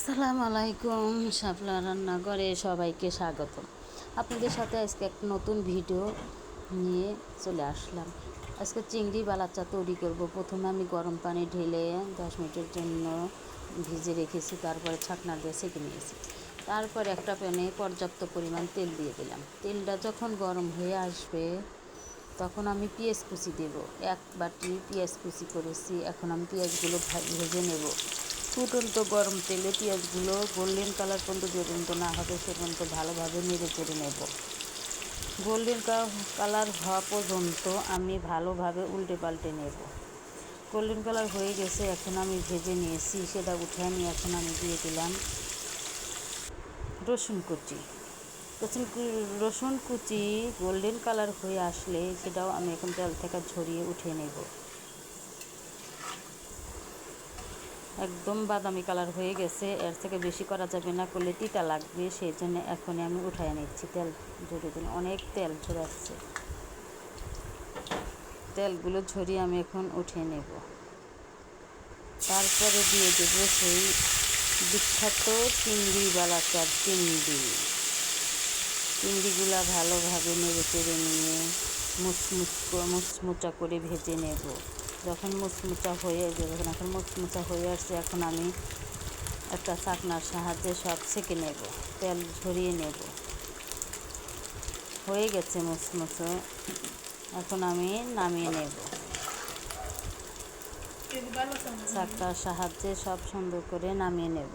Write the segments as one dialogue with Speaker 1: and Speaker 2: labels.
Speaker 1: আসসালামু আলাইকুম। শাপলা রান্নাঘরে সবাইকে স্বাগত। আপনাদের সাথে আজকে একটা নতুন ভিডিও নিয়ে চলে আসলাম। আজকে চিংড়ি বালাচা তৈরি করব। প্রথমে আমি গরম পানি ঢেলে 10 মিনিটের জন্য ভিজে রেখেছি, তারপরে ছাকনা দিয়ে সেঁকে নিয়েছি। তারপর একটা প্যানে পর্যাপ্ত পরিমাণ তেল দিয়ে দিলাম। তেলটা যখন গরম হয়ে আসবে তখন আমি পেঁয়াজ কুচি দেব। 1 বাটি পেঁয়াজ কুচি করেছি। এখন আমি পেঁয়াজগুলো ভেজে নেব। ফুটন্ত গরম তেলে পেঁয়াজগুলো গোল্ডেন কালার পর্যন্ত না হবে সে পর্যন্ত ভালোভাবে নেড়ে চেড়ে নেব। গোল্ডেন কালার হওয়া পর্যন্ত আমি ভালোভাবে উল্টে পাল্টে নেব। গোল্ডেন কালার হয়ে গেছে, এখন আমি ভেজে নিয়েছি, সেটা উঠে নিয়ে এখন আমি দিয়ে দিলাম রসুন কুচি। রসুন কুচি গোল্ডেন কালার হয়ে আসলে সেটাও আমি এখন তেল থেকে ঝরিয়ে উঠিয়ে নেব। একদম বাদামি কালার হয়ে গেছে, এর থেকে বেশি করা যাবে না, করলে তিতা লাগবে, সেই জন্য এখনই আমি উঠাই নিচ্ছি। তেল ঝরিয়ে দিন, অনেক তেল ঝরাচ্ছে। তেলগুলো ঝরিয়ে আমি এখন উঠিয়ে নেব। তারপরে দিয়ে দেব সেই বিখ্যাত চিংড়ি বালাচার চিংড়িগুলা ভালোভাবে নেড়ে চেড়ে নিয়ে মুচমুচা করে ভেজে নেব। যখন মুচমুচা হয়ে আসছে, এখন আমি একটা ছাকনার সাহায্যে সব ছেঁকে নেব, তেল ঝরিয়ে নেব। হয়ে গেছে মুচমুচো, এখন আমি নামিয়ে নেব। ছাকনার সাহায্যে সব সুন্দর করে নামিয়ে নেব।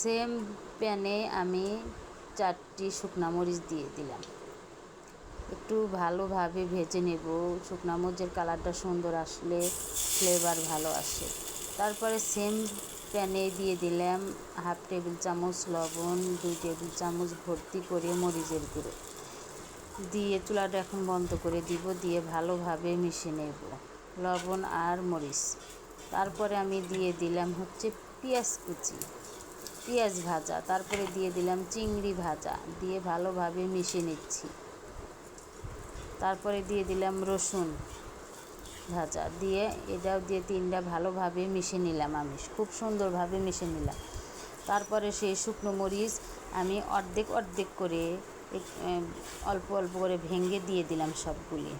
Speaker 1: সেম প্যানে আমি 4টি শুকনো মরিচ দিয়ে দিলাম। একটু ভালোভাবে ভেজে নেব। শুকনো মরিচের কালারটা সুন্দর আসলে ফ্লেভার ভালো আসে। তারপরে সেম প্যানে দিয়ে দিলাম 1/2 টেবিল চামচ লবণ, 2 টেবিল চামচ ভর্তি করে মরিচের গুঁড়ো দিয়ে চুলাটা এখন বন্ধ করে দিব। দিয়ে ভালোভাবে মিশিয়ে নেব লবণ আর মরিচ। তারপরে আমি দিয়ে দিলাম পেঁয়াজ কুচি, পেঁয়াজ ভাজা, তারপরে দিয়ে দিলাম চিংড়ি ভাজা, দিয়ে ভালোভাবে মিশিয়ে নিচ্ছি। তারপরে দিয়ে দিলাম রসুন ভাজা, দিয়ে এটাও দিয়ে 3টা ভালোভাবে মিশিয়ে নিলাম। আমি খুব সুন্দরভাবে মিশিয়ে নিলাম। তারপরে সেই শুকনো মরিচ আমি অর্ধেক করে অল্প অল্প করে ভেঙে দিয়ে দিলাম সবগুলি,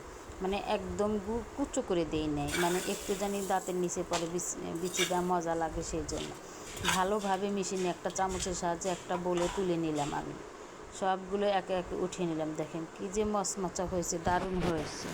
Speaker 1: মানে একদম কুচো করে দেই নাই, মানে একটু জানি দাঁতের নিচে পরে বিচিটা মজা লাগে, সেই জন্য ভালোভাবে মিশিয়ে নিয়ে একটা চামচের সাহায্যে একটা বলে তুলে নিলাম। আমি সবগুলো একে একে উঠিয়ে নিলাম। দেখেন কি যে মচমচা হয়েছে, দারুণ হয়েছে।